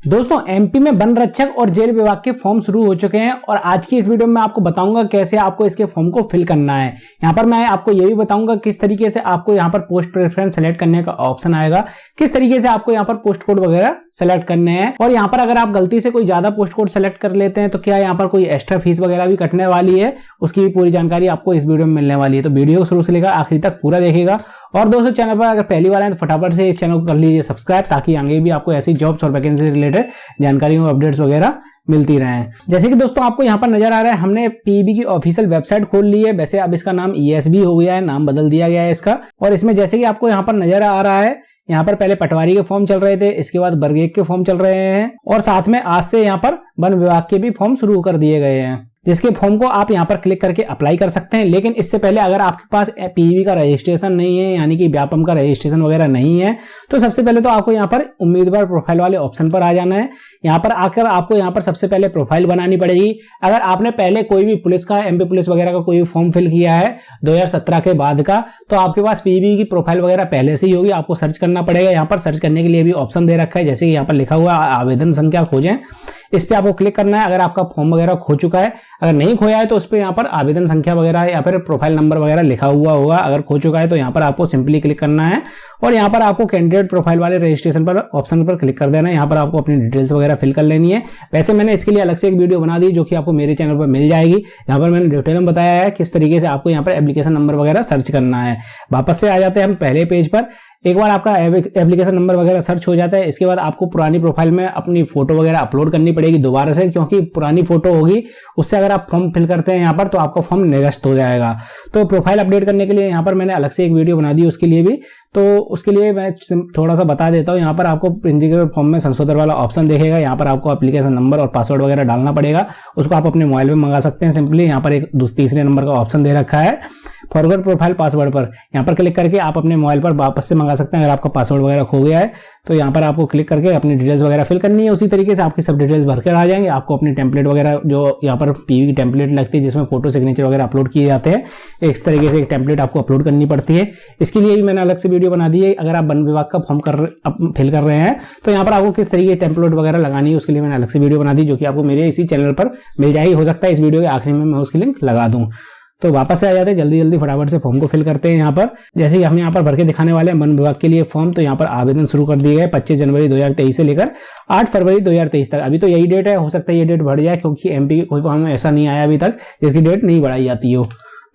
दोस्तों एमपी में वन रक्षक और जेल विभाग के फॉर्म शुरू हो चुके हैं और आज की इस वीडियो में मैं आपको बताऊंगा कैसे आपको इसके फॉर्म को फिल करना है। यहाँ पर मैं आपको ये भी बताऊंगा किस तरीके से आपको यहाँ पर पोस्ट प्रेफरेंस सेलेक्ट करने का ऑप्शन आएगा, किस तरीके से आपको यहाँ पर पोस्ट कोड वगैरह सेलेक्ट करने हैं और यहाँ पर अगर आप गलती से कोई ज्यादा पोस्ट कोड सेलेक्ट कर लेते हैं तो क्या यहाँ पर कोई एक्स्ट्रा फीस वगैरह भी कटने वाली है, उसकी भी पूरी जानकारी आपको इस वीडियो में मिलने वाली है। तो वीडियो को शुरू से लेकर आखिरी तक पूरा देखिएगा। और दोस्तों चैनल पर अगर पहली बार आए तो फटाफट से इस चैनल को कर लीजिए सब्सक्राइब, ताकि आगे भी आपको ऐसी जॉब्स और वैकेंसी रिलेटेड जानकारी और अपडेट्स वगैरह मिलती रहे। जैसे कि दोस्तों आपको यहाँ पर नजर आ रहा है, हमने पीईबी की ऑफिशियल वेबसाइट खोल ली है। वैसे अब इसका नाम ईएसबी हो गया है, नाम बदल दिया गया है इसका। और इसमें जैसे कि आपको यहाँ पर नजर आ रहा है, यहाँ पर पहले पटवारी के फॉर्म चल रहे थे, इसके बाद वर्ग 1 के फॉर्म चल रहे हैं और साथ में आज से यहाँ पर वन विभाग के भी फॉर्म शुरू कर दिए गए हैं, जिसके फॉर्म को आप यहाँ पर क्लिक करके अप्लाई कर सकते हैं। लेकिन इससे पहले अगर आपके पास पीईबी का रजिस्ट्रेशन नहीं है, यानी कि व्यापम का रजिस्ट्रेशन वगैरह नहीं है, तो सबसे पहले तो आपको यहाँ पर उम्मीदवार प्रोफाइल वाले ऑप्शन पर आ जाना है। यहाँ पर आकर आपको यहाँ पर सबसे पहले प्रोफाइल बनानी पड़ेगी। अगर आपने पहले कोई भी पुलिस का, एमपी पुलिस वगैरह का कोई फॉर्म फिल किया है 2017 के बाद का, तो आपके पास पीईबी की प्रोफाइल वगैरह पहले से ही होगी। आपको सर्च करना पड़ेगा। यहाँ पर सर्च करने के लिए भी ऑप्शन दे रखा है, जैसे कि यहाँ पर लिखा हुआ आवेदन संख्या खोजें, इस पे आपको क्लिक करना है। अगर आपका फॉर्म वगैरह खो चुका है, अगर नहीं खोया है तो उस पे यहाँ पर आवेदन संख्या वगैरह या फिर प्रोफाइल नंबर वगैरह लिखा हुआ होगा। अगर खो चुका है तो यहाँ पर आपको सिंपली क्लिक करना है और यहाँ पर आपको कैंडिडेट प्रोफाइल वाले रजिस्ट्रेशन पर ऑप्शन पर क्लिक कर देना है। यहाँ पर आपको अपनी डिटेल्स वगैरह फिल कर लेनी है। वैसे मैंने इसके लिए अलग से एक वीडियो बना दी जो कि आपको मेरे चैनल पर मिल जाएगी। यहाँ पर मैंने डिटेल में बताया है किस तरीके से आपको यहाँ पर एप्लीकेशन नंबर वगैरह सर्च करना है। वापस से आ जाते हैं हम पहले पेज पर। एक बार आपका एप्लीकेशन नंबर वगैरह सर्च हो जाता है, इसके बाद आपको पुरानी प्रोफाइल में अपनी फोटो वगैरह अपलोड करनी पड़ेगी दोबारा से, क्योंकि पुरानी फोटो होगी उससे अगर आप फॉर्म फिल करते हैं यहाँ पर तो आपका फॉर्म निरस्त हो जाएगा। तो प्रोफाइल अपडेट करने के लिए यहाँ पर मैंने अलग से एक वीडियो बना दी उसके लिए भी, तो उसके लिए मैं थोड़ा सा बता देता हूँ। यहाँ पर आपको इंजीनियर फॉर्म में संशोधन वाला ऑप्शन देखेगा। यहाँ पर आपको एप्लीकेशन नंबर और पासवर्ड वगैरह डालना पड़ेगा, उसको आप अपने मोबाइल में मंगा सकते हैं सिंपली। यहाँ पर एक तीसरे नंबर का ऑप्शन दे रखा है फॉरवर्ड प्रोफाइल पासवर्ड पर, यहाँ पर क्लिक करके आप अपने मोबाइल पर वापस से मंगा सकते हैं। अगर आपका पासवर्ड वगैरह खो गया है तो यहाँ पर आपको क्लिक करके अपनी डिटेल्स वगैरह फिल करनी है। उसी तरीके से आपकी सब डिटेल्स भरकर आ जाएंगे। आपको अपनी टेम्पलेट वगैरह जो यहाँ पर पीवी की टेम्पलेट लगती है जिसमें फोटो सिग्नेचर वगैरह अपलोड किए जाते हैं, इस तरीके से एक टेम्पलेट आपको अपलोड करनी पड़ती है। इसके लिए भी मैंने अलग से वीडियो बना दी है। अगर आप वन विभाग का फॉर्म फिल कर रहे हैं तो यहाँ पर आपको किस तरीके की टेम्पलेट वगैरह लगानी है, उसके लिए मैंने अलग से वीडियो बना दी जो कि आपको मेरे इसी चैनल पर मिल जाएगी। हो सकता है इस वीडियो के आखिरी में मैं उसकी लिंक लगा दूं। तो वापस से आ जाते हैं, जल्दी फटाफट से फॉर्म को फिल करते हैं। यहाँ पर जैसे कि हम यहाँ पर भर के दिखाने वाले हैं वन विभाग के लिए फॉर्म, तो यहाँ पर आवेदन शुरू कर दिए गए 25 जनवरी 2023 से लेकर 8 फरवरी 2023 तक। अभी तो यही डेट है, हो सकता है ये डेट बढ़ जाए क्योंकि एमपी कोई फॉर्म ऐसा नहीं आया अभी तक जिसकी डेट नहीं बढ़ाई जाती हो।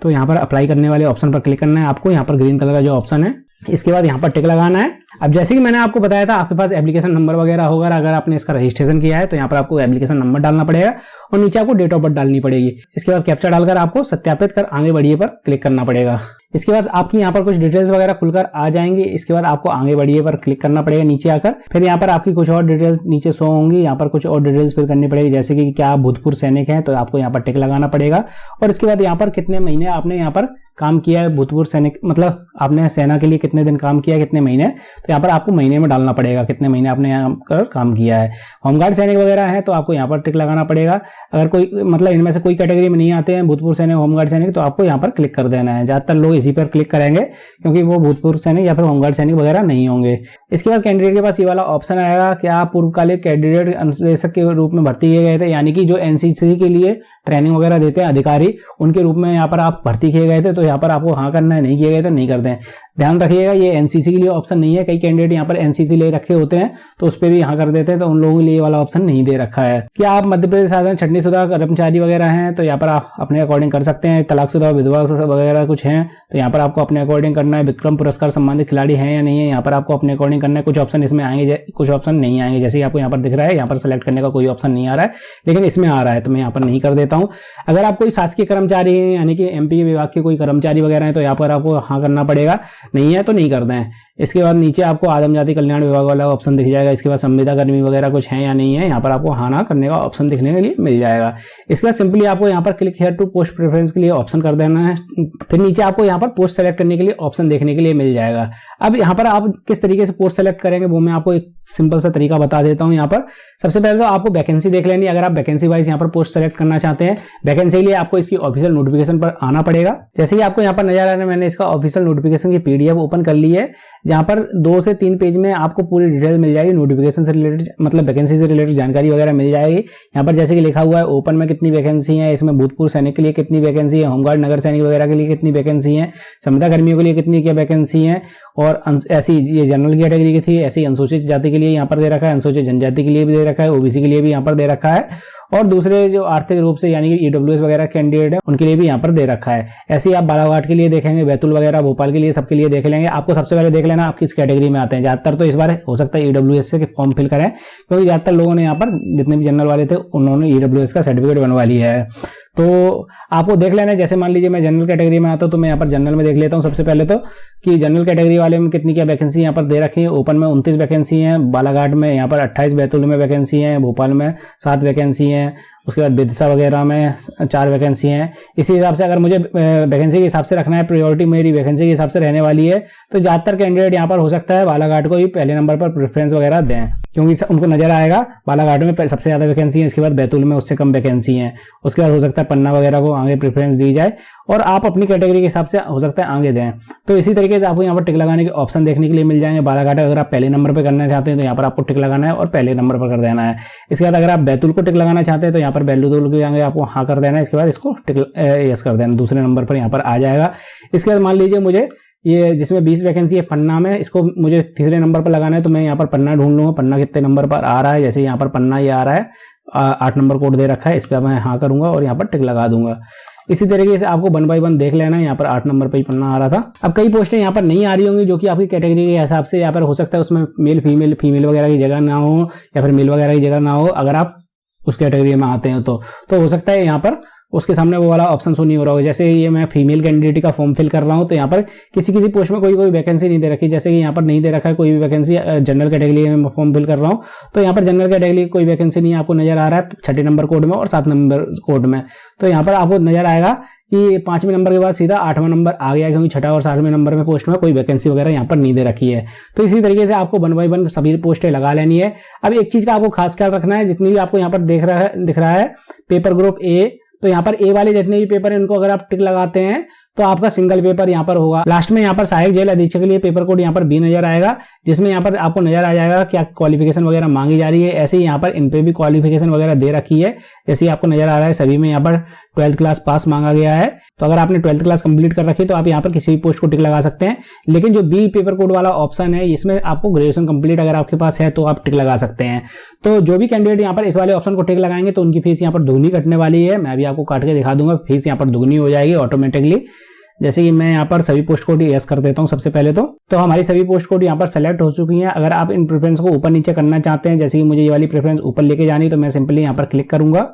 तो यहाँ पर अप्लाई करने वाले ऑप्शन पर क्लिक करना है आपको। यहाँ पर ग्रीन कलर का जो ऑप्शन है, इसके बाद यहाँ पर टिक लगाना है। अब जैसे कि मैंने आपको बताया था, आपके पास एप्लीकेशन नंबर वगैरह होगा, अगर आपने इसका रजिस्ट्रेशन किया है तो यहाँ पर आपको एप्लीकेशन नंबर डालना पड़ेगा और नीचे आपको डेट ऑफ बर्थ डालनी पड़ेगी। इसके बाद कैप्चा डालकर आपको सत्यापित कर आगे बढ़िए पर क्लिक करना पड़ेगा। इसके बाद आपकी यहाँ पर कुछ डिटेल्स वगैरह खुलकर आ जाएंगी। इसके बाद आपको आगे बढ़िए पर क्लिक करना पड़ेगा नीचे आकर। फिर यहाँ पर आपकी कुछ और डिटेल्स नीचे शो होंगी। यहाँ पर कुछ और डिटेल्स फिर करनी पड़ेगी, जैसे कि क्या आप भूतपूर्व सैनिक हैं तो आपको यहाँ पर टिक लगाना पड़ेगा। और इसके बाद यहाँ पर कितने महीने आपने यहाँ पर काम किया है, भूतपूर्व सैनिक मतलब आपने सेना के लिए कितने दिन काम किया है, कितने महीने, तो यहाँ पर आपको महीने में डालना पड़ेगा कितने महीने आपने यहाँ पर काम किया है। होमगार्ड सैनिक वगैरह है तो आपको यहाँ पर टिक लगाना पड़ेगा। अगर कोई मतलब इनमें से कोई कैटेगरी में नहीं आते हैं भूतपूर्व सैनिक, होमगार्ड सैनिक, तो आपको यहाँ पर क्लिक कर देना है। ज्यादातर लोग इसी पर क्लिक करेंगे क्योंकि वो भूतपूर्व सैनिक या फिर होमगार्ड सैनिक वगैरह नहीं होंगे। इसके बाद कैंडिडेट के पास ये वाला ऑप्शन आएगा कि आप पूर्वकालिक कैंडिडेट अनुदेशक के रूप में भर्ती किए गए थे, यानी कि जो एनसीसी के लिए ट्रेनिंग वगैरह देते हैं अधिकारी, उनके रूप में यहाँ पर आप भर्ती किए गए थे। तो यहाँ पर आपको हाँ करना है, नहीं किए गए तो नहीं करते हैं। ध्यान रखिएगा ये एनसीसी के लिए ऑप्शन नहीं है। कई कैंडिडेट यहाँ पर एनसीसी ले रखे होते हैं तो उस पर भी यहाँ कर देते हैं, तो उन लोगों के लिए वाला ऑप्शन नहीं दे रखा है। क्या आप मध्य प्रदेश साधारण छटनीशुदा कर्मचारी वगैरह हैं तो यहाँ पर आप अपने अकॉर्डिंग कर सकते हैं। तलाकशुदा विधवा वगैरह कुछ हैं तो यहाँ पर आपको अपने अकॉर्डिंग करना है। विक्रम पुरस्कार संबंधित खिलाड़ी हैं या नहीं है, यहाँ पर आपको अपने अकॉर्डिंग करना है। कुछ ऑप्शन इसमें आएंगे, कुछ ऑप्शन नहीं आएंगे। जैसे आपको यहाँ पर दिख रहा है, यहाँ पर सेलेक्ट करने का कोई ऑप्शन नहीं आ रहा है, लेकिन इसमें आ रहा है तो मैं यहाँ पर नहीं कर देता हूँ। अगर आप कोई शासकीय कर्मचारी हैं यानी कि एमपी विभाग के कोई कर्मचारी वगैरह हैं तो यहाँ पर आपको हाँ करना पड़ेगा, नहीं है तो नहीं करते हैं। इसके बाद नीचे आपको आदम जाति कल्याण विभाग वाला ऑप्शन दिख जाएगा। इसके बाद संविदा कर्मी वगैरह कुछ है या नहीं है, यहाँ पर आपको हाँ ना करने का ऑप्शन दिखने के लिए मिल जाएगा। इसके बाद सिंपली आपको यहाँ पर click here to post preference के लिए ऑप्शन कर देना है। फिर नीचे आपको यहाँ पर पोस्ट सेलेक्ट करने के लिए ऑप्शन देखने के लिए मिल जाएगा। अब यहाँ पर आप किस तरीके से पोस्ट सेलेक्ट करेंगे वो मैं आपको एक सिंपल सा तरीका बता देता हूँ। यहाँ पर सबसे पहले तो आपको वैकेंसी देख लेनी है। अगर आप वैकेंसी वाइज यहाँ पर पोस्ट सेलेक्ट करना चाहते हैं, वैकेंसी के लिए आपको इसकी ऑफिशियल नोटिफिकेशन पर आना पड़ेगा। जैसे कि आपको यहाँ पर नजर आ रहा है, मैंने इसका ऑफिशियल नोटिफिकेशन की पीडीएफ ओपन कर ली है। जहाँ पर 2 से 3 पेज में आपको पूरी डिटेल मिल जाएगी, नोटिफिकेशन से रिलेटेड मतलब वैकेंसी से रिलेटेड जानकारी वगैरह मिल जाएगी। यहाँ पर जैसे कि लिखा हुआ है ओपन में कितनी वैकेंसी है, इसमें भूतपूर्व सैनिक के लिए कितनी वैकेंसी है, होमगार्ड नगर सैनिक वगैरह के लिए कितनी वैकेंसी है, संविदा कर्मियों के लिए कितनी क्या वैकेंसी है, और ऐसी ये जनरल कैटेगरी की थी, ऐसी अनुसूचित जाति के लिए यहाँ पर दे रखा है, अनुसूचित जनजाति के लिए भी दे रखा है, ओबीसी के लिए भी यहाँ पर दे रखा है, और दूसरे जो आर्थिक रूप से यानी कि ईडब्ल्यूएस वगैरह कैंडिडेट है उनके लिए भी यहाँ पर दे रखा है। ऐसे ही आप बालाघाट के लिए देखेंगे, बैतूल वगैरह, भोपाल के लिए, सबके लिए देख लेंगे। आपको सबसे पहले देख लेना आप किस कैटेगरी में आते हैं। ज्यादातर तो इस बार हो सकता है ईडब्ल्यूएस से फॉर्म फिल करें, क्योंकि ज्यादातर लोगों ने यहाँ पर जितने भी जनरल वाले थे उन्होंने ईडब्ल्यूएस का सर्टिफिकेट बनवा लिया है। तो आपको देख लेना है। जैसे मान लीजिए मैं जनरल कैटेगरी में आता हूं तो मैं यहाँ पर जनरल में देख लेता हूँ सबसे पहले तो कि जनरल कैटेगरी वाले में कितनी क्या वैकेंसी यहाँ पर दे रखी है। ओपन में 29 वैकेंसी है, बालाघाट में यहाँ पर 28, बैतूल में वैकेंसी है, भोपाल में 7 वैकेंसी है, उसके बाद विदिशा वगैरह में 4 वैकेंसी हैं। इसी हिसाब से अगर मुझे वैकेंसी के हिसाब से रखना है, प्रायोरिटी मेरी वैकेंसी के हिसाब से रहने वाली है, तो ज्यादातर कैंडिडेट यहाँ पर हो सकता है बालाघाट को ही पहले नंबर पर प्रेफरेंस वगैरह दें, क्योंकि उनको नजर आएगा बालाघाट में सबसे ज्यादा वैकेंसी है, इसके बाद बैतूल में उससे कम वैकेंसी है, उसके बाद हो सकता है पन्ना वगैरह को आगे प्रेफरेंस दी जाए, और आप अपनी कैटेगरी के हिसाब से हो सकता है आगे दें। तो इसी तरीके से आपको यहाँ पर टिक लगाने के ऑप्शन देखने के लिए मिल जाएंगे। बालाघाट अगर आप पहले नंबर पर करना चाहते हैं तो यहाँ पर आपको टिक लगाना है और पहले नंबर पर कर देना है। इसके बाद अगर आप बैतूल को टिक लगाना चाहते हैं तो यहाँ पर बैतूल के आगे आपको हाँ कर देना है, इसके बाद इसको टिक यस कर देना, दूसरे नंबर पर यहाँ पर आ जाएगा। इसके बाद मान लीजिए मुझे ये जिसमें 20 वैकेंसी है पन्ना में, इसको मुझे तीसरे नंबर पर लगाना है, तो मैं यहाँ पर पन्ना ढूंढ लूंगा, पन्ना कितने नंबर पर आ रहा है। जैसे यहाँ पर पन्ना ये आ रहा है 8 नंबर कोड दे रखा है, इस पर मैं हाँ करूंगा और यहाँ पर टिक लगा दूंगा। इसी तरीके से आपको 1 बाय 1 देख लेना है। यहाँ पर 8 नंबर पर ही पन्ना आ रहा था। अब कई पोस्टें यहाँ पर नहीं आ रही होंगी जो कि आपकी कैटेगरी के हिसाब से यहाँ पर हो सकता है उसमें मेल फीमेल वगैरह की जगह ना हो, या फिर मेल वगैरह की जगह ना हो। अगर आप उस कैटेगरी में आते हैं तो हो सकता है यहाँ पर उसके सामने वो वाला ऑप्शन शो नहीं हो रहा होगा। जैसे ये मैं फीमेल कैंडिडेट का फॉर्म फिल कर रहा हूँ तो यहाँ पर किसी पोस्ट में कोई वैकेंसी नहीं दे रखी। जैसे कि यहाँ पर नहीं दे रखा है कोई भी वैकेंसी, जनरल कैटेगरी में फॉर्म फिल कर रहा हूँ तो यहाँ पर जनरल कैटेगरी कोई वैकेंसी नहीं आपको नजर आ रहा है 6 नंबर कोड में और 7 नंबर कोड में। तो यहाँ पर आपको नजर आएगा कि 5वें नंबर के बाद सीधा 8वां नंबर आ गया, क्योंकि 6 और 7वें नंबर में पोस्ट में कोई वैकेंसी वगैरह यहाँ पर नहीं दे रखी है। तो इसी तरीके से आपको 1 बाय 1 सभी पोस्टें लगा लेनी है। अब एक चीज का आपको खास ख्याल रखना है, जितनी भी आपको यहाँ पर दिख रहा है पेपर ग्रुप ए, तो यहाँ पर ए वाले जितने भी पेपर है उनको अगर आप टिक लगाते हैं तो आपका सिंगल पेपर यहाँ पर होगा। लास्ट में यहाँ पर सहायक जेल अधीक्षक के लिए पेपर कोड यहाँ पर बी नजर आएगा, जिसमें यहाँ पर आपको नजर आ जाएगा क्या क्वालिफिकेशन वगैरह मांगी जा रही है। ऐसे ही यहाँ पर इन पे भी क्वालिफिकेशन वगैरह दे रखी है। जैसे आपको नजर आ रहा है सभी में यहाँ पर 12th क्लास पास मांगा गया है। तो अगर आपने 12th क्लास कंप्लीट कर रखी है तो आप यहाँ पर किसी भी पोस्ट को टिक लगा सकते हैं। लेकिन जो बी पेपर कोड वाला ऑप्शन है इसमें आपको ग्रेजुएशन कंप्लीट अगर आपके पास है तो आप टिक लगा सकते हैं। तो जो भी कैंडिडेट यहाँ पर इस वाले ऑप्शन को टिक लगाएंगे तो उनकी फीस यहाँ पर दुगनी कटने वाली है। मैं भी आपको काट के दिखा दूंगा, फीस यहाँ पर दुगनी हो जाएगी ऑटोमेटिकली। जैसे कि मैं यहाँ पर सभी पोस्ट कोड यस कर देता हूँ सबसे पहले तो हमारी सभी पोस्ट कोड यहाँ पर सेलेक्ट हो चुकी हैं। अगर आप इन प्रेफरेंस को ऊपर नीचे करना चाहते हैं, जैसे कि मुझे ये वाली प्रेफरेंस ऊपर लेके जानी, तो मैं सिंपली यहाँ पर क्लिक करूंगा।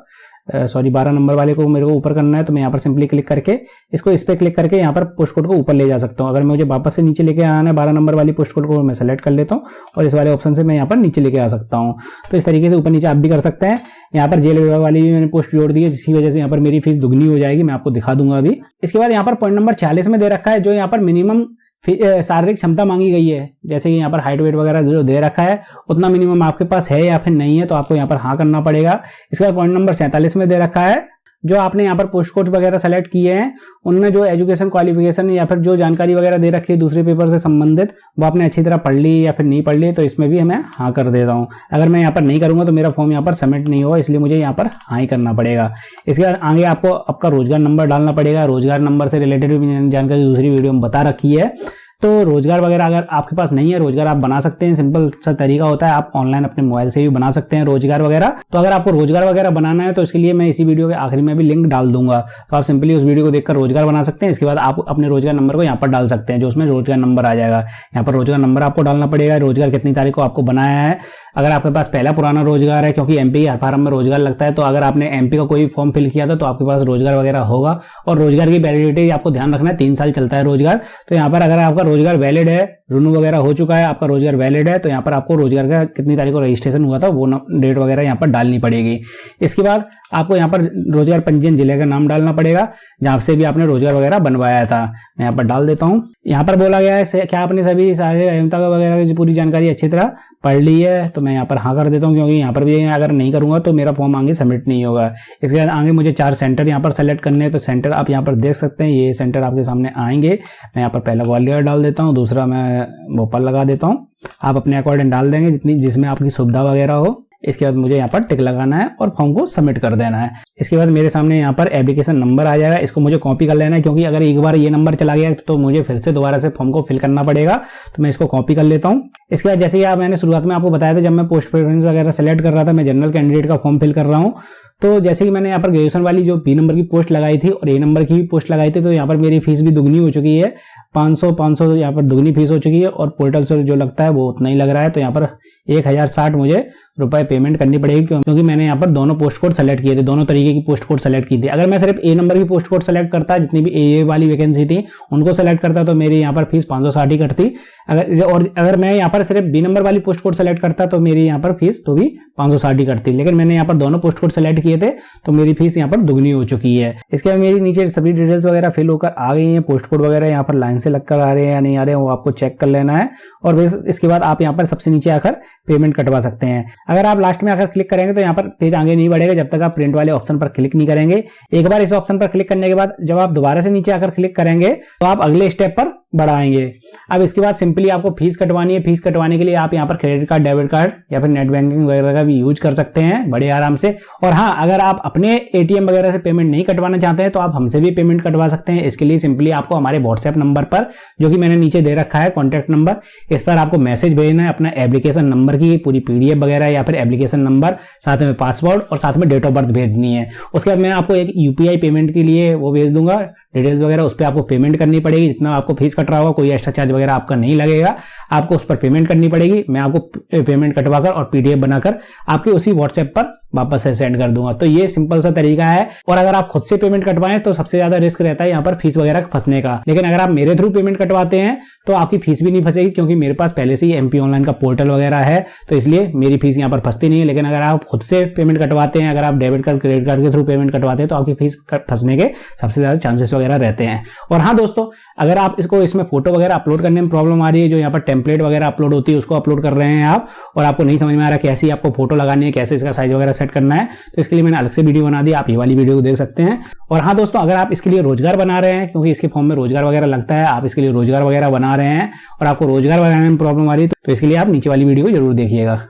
12 नंबर वाले को मेरे को ऊपर करना है तो मैं यहाँ पर सिंपली क्लिक करके इसको इस पे क्लिक करके यहाँ पर पोस्ट कोड को ऊपर ले जा सकता हूँ। अगर मुझे वापस से नीचे लेके आना है 12 नंबर वाली पोस्ट कोड को मैं सेलेक्ट कर लेता हूँ और इस वाले ऑप्शन से मैं यहाँ पर नीचे लेके आ सकता हूँ। तो इस तरीके से ऊपर नीचे आप भी कर सकते हैं। यहाँ पर जेल विभाग वाली भी मैंने पोस्ट जोड़ दी है, जिसकी वजह से यहाँ पर मेरी फीस दुगनी हो जाएगी, मैं आपको दिखा दूंगा अभी। इसके बाद यहाँ पर पॉइंट नंबर 46 में दे रखा है जो यहाँ पर मिनिमम शारीरिक क्षमता मांगी गई है। जैसे कि यहाँ पर हाइट वेट वगैरह जो दे रखा है उतना मिनिमम आपके पास है या फिर नहीं है, तो आपको यहाँ पर हाँ करना पड़ेगा। इसके बाद पॉइंट नंबर 47 में दे रखा है जो आपने यहाँ पर पोस्ट कोड वगैरह सेलेक्ट किए हैं उनमें जो एजुकेशन क्वालिफिकेशन या फिर जो जानकारी वगैरह दे रखी है दूसरे पेपर से संबंधित वो आपने अच्छी तरह पढ़ ली या फिर नहीं पढ़ ली, तो इसमें भी मैं हाँ कर देता हूँ। अगर मैं यहाँ पर नहीं करूंगा तो मेरा फॉर्म यहाँ पर सबमिट नहीं होगा, इसलिए मुझे यहाँ पर हाँ ही करना पड़ेगा। इसके बाद आगे आपको आपका रोजगार नंबर डालना पड़ेगा। रोजगार नंबर से रिलेटेड भी जानकारी दूसरी वीडियो में बता रखी है। तो रोजगार वगैरह अगर आपके पास नहीं है, रोजगार आप बना सकते हैं। सिंपल सा तरीका होता है, आप ऑनलाइन अपने मोबाइल से भी बना सकते हैं रोजगार वगैरह। तो अगर आपको रोजगार वगैरह बनाना है तो इसके लिए मैं इसी वीडियो के आखिरी में भी लिंक डाल दूंगा, तो आप सिंपली उस वीडियो को देखकर रोजगार बना सकते हैं। इसके बाद आप अपने रोजगार नंबर को यहाँ पर डाल सकते हैं, जो उसमें रोजगार नंबर आ जाएगा। यहाँ पर रोजगार नंबर आपको डालना पड़ेगा, रोजगार कितनी तारीख को आपको बनाया है। अगर आपके पास पहला पुराना रोजगार है, क्योंकि एमपी हर फार्म में रोजगार लगता है, तो अगर आपने एमपी का कोई फॉर्म फिल किया था तो आपके पास रोजगार वगैरह होगा। और रोजगार की वैलिडिटी आपको ध्यान रखना है 3 साल चलता है रोजगार। तो यहाँ पर अगर आपका रोजगार वैलिड है, रिन्यू वगैरह हो चुका है, आपका रोजगार वैलिड है, तो यहाँ पर आपको रोजगार का कितनी तारीख को रजिस्ट्रेशन हुआ था वो डेट वगैरह यहाँ पर डालनी पड़ेगी। इसके बाद आपको यहाँ पर रोजगार पंजीयन जिले का नाम डालना पड़ेगा जहां से भी आपने रोजगार वगैरह बनवाया था। मैं यहाँ पर डाल देता हूँ। यहाँ पर बोला गया है क्या आपने सभी सारे अहमता वगैरह की पूरी जानकारी अच्छी तरह पढ़ ली है, तो मैं यहाँ पर हाँ कर देता हूँ, क्योंकि यहाँ पर भी अगर नहीं करूंगा तो मेरा फॉर्म आगे सबमिट नहीं होगा। इसके बाद आगे मुझे 4 सेंटर यहाँ पर सेलेक्ट करने हैं, तो सेंटर आप यहाँ पर देख सकते हैं, ये सेंटर आपके सामने आएंगे। मैं यहाँ पर पहला ग्वालियर डाल डाल देता हूँ, दूसरा मैं भोपाल लगा देता हूँ। आप अपने अकॉर्डिंग डाल देंगे जितनी जिसमें आपकी सुविधा वगैरह हो। इसके बाद मुझे यहाँ पर टिक लगाना है और फॉर्म को सबमिट कर देना है। इसके बाद मेरे सामने यहाँ पर एप्लीकेशन नंबर आ जाएगा, इसको मुझे कॉपी कर लेना है, क्योंकि अगर एक बार ये नंबर चला गया तो मुझे फिर से दोबारा से फॉर्म को फिल करना पड़ेगा। तो मैं इसको कॉपी कर लेता हूँ। इसके बाद जैसे कि मैंने शुरुआत में आपको बताया था, जब मैं पोस्ट प्रेफरेंस वगैरह सेलेक्ट कर रहा था, मैं जनरल कैंडिडेट का फॉर्म फिल कर रहा हूँ। तो जैसे कि मैंने यहाँ पर ग्रेजुएशन वाली जो बी नंबर की पोस्ट लगाई थी और ए नंबर की भी पोस्ट लगाई थी, तो यहाँ पर मेरी फीस भी दुगनी हो चुकी है। 500 यहाँ पर दुगनी फीस हो चुकी है और पोर्टल से जो लगता है वो उतना ही लग रहा है। तो यहाँ पर 1060 मुझे रुपए पेमेंट करनी पड़ेगी, क्योंकि मैंने यहाँ पर दोनों पोस्ट कोड सेलेक्ट किए थे, दोनों तरीके की पोस्ट कोड सेलेक्ट की थी। अगर मैं सिर्फ ए नंबर की पोस्ट कोड सेलेक्ट करता, जितनी भी ए वाली वैकेंसी थी उनको सेलेक्ट करता, तो मेरी यहाँ पर फीस 560 ही कटती। अगर मैं यहाँ पर सिर्फ बी नंबर वाली पोस्ट कोड सेलेक्ट करता तो मेरी यहाँ पर फीस तो भी 560 ही कटती। लेकिन मैंने यहाँ पर दोनों पोस्ट कोड सेलेक्ट किए थे, तो मेरी फीस यहाँ पर दुगनी हो चुकी है। इसके बाद मेरी नीचे सभी डिटेल्स वगैरह फिल होकर आ गई हैं। पोस्ट कोड वगैरह यहाँ पर लाइन से लगकर आ रहे हैं या नहीं आ रहे हैं, वो आपको चेक कर लेना है। और बस इसके बाद आप यहाँ पर सबसे नीचे आकर पेमेंट कटवा सकते हैं। अगर आप लास्ट में आकर क्लिक करेंगे तो यहाँ पर पेज आगे नहीं बढ़ेगा जब तक आप प्रिंट वाले ऑप्शन पर क्लिक नहीं करेंगे। एक बार इस ऑप्शन पर क्लिक करने के बाद जब आप दोबारा से नीचे आकर क्लिक करेंगे तो आप अगले स्टेप पर बढ़ाएंगे। अब इसके बाद सिंपली आपको फीस कटवानी है। फीस कटवाने के लिए आप यहाँ पर क्रेडिट कार्ड, डेबिट कार्ड या फिर नेट बैंकिंग वगैरह का भी यूज कर सकते हैं बड़े आराम से। और हाँ, अगर आप अपने एटीएम वगैरह से पेमेंट नहीं कटवाना चाहते हैं तो आप हमसे भी पेमेंट कटवा सकते हैं। इसके लिए सिंपली आपको हमारे व्हाट्सएप नंबर पर, जो कि मैंने नीचे दे रखा है कॉन्टैक्ट नंबर, इस पर आपको मैसेज भेजना है अपना एप्लीकेशन नंबर की पूरी पीडीएफ वगैरह या फिर एप्लीकेशन नंबर, साथ में पासवर्ड और साथ में डेट ऑफ बर्थ भेजनी है। उसके बाद मैं आपको एक यूपीआई पेमेंट के लिए वो भेज दूंगा, डिटेल्स वगैरह, उस पर आपको पेमेंट करनी पड़ेगी। जितना आपको फीस कट रहा होगा, कोई एक्स्ट्रा चार्ज वगैरह आपका नहीं लगेगा, आपको उस पर पेमेंट करनी पड़ेगी। मैं आपको पेमेंट कटवाकर और पीडीएफ बनाकर आपके उसी व्हाट्सएप पर वापस से सेंड कर दूंगा। तो ये सिंपल सा तरीका है। और अगर आप खुद से पेमेंट कटवाएं तो सबसे ज्यादा रिस्क रहता है यहाँ पर फीस वगैरह फंसने का। लेकिन अगर आप मेरे थ्रू पेमेंट कटवाते हैं तो आपकी फीस भी नहीं फंसेगी, क्योंकि मेरे पास पहले से ही एमपी ऑनलाइन का पोर्टल वगैरह है, तो इसलिए मेरी फीस यहाँ पर फंसती नहीं है। लेकिन अगर आप खुद से पेमेंट कटवाते हैं, अगर आप डेबिट कार्ड, क्रेडिट कार्ड के थ्रू पेमेंट कटवाते हैं, तो आपकी फीस फंसने के सबसे ज्यादा चांसेस वगैरह रहते हैं। और हाँ दोस्तों, अगर आप इसमें फोटो वगैरह अपलोड करने में प्रॉब्लम आ रही है, जो यहाँ पर टेम्पलेट वगैरह अपलोड होती है उसको अपलोड कर रहे हैं आप, और आपको नहीं समझ में आ रहा कैसे आपको फोटो लगानी है, कैसे इसका साइज वगैरह सेट करना है, तो इसके लिए मैंने अलग से वीडियो बना दी, आप ये वाली वीडियो को देख सकते हैं। और हाँ दोस्तों, अगर आप इसके लिए रोजगार बना रहे हैं, क्योंकि इसके फॉर्म में रोजगार वगैरह लगता है, आप इसके लिए रोजगार वगैरह बना रहे हैं और आपको रोजगार बनाने में प्रॉब्लम आ रही है, तो इसके लिए आप नीचे वाली वीडियो को जरूर देखिएगा।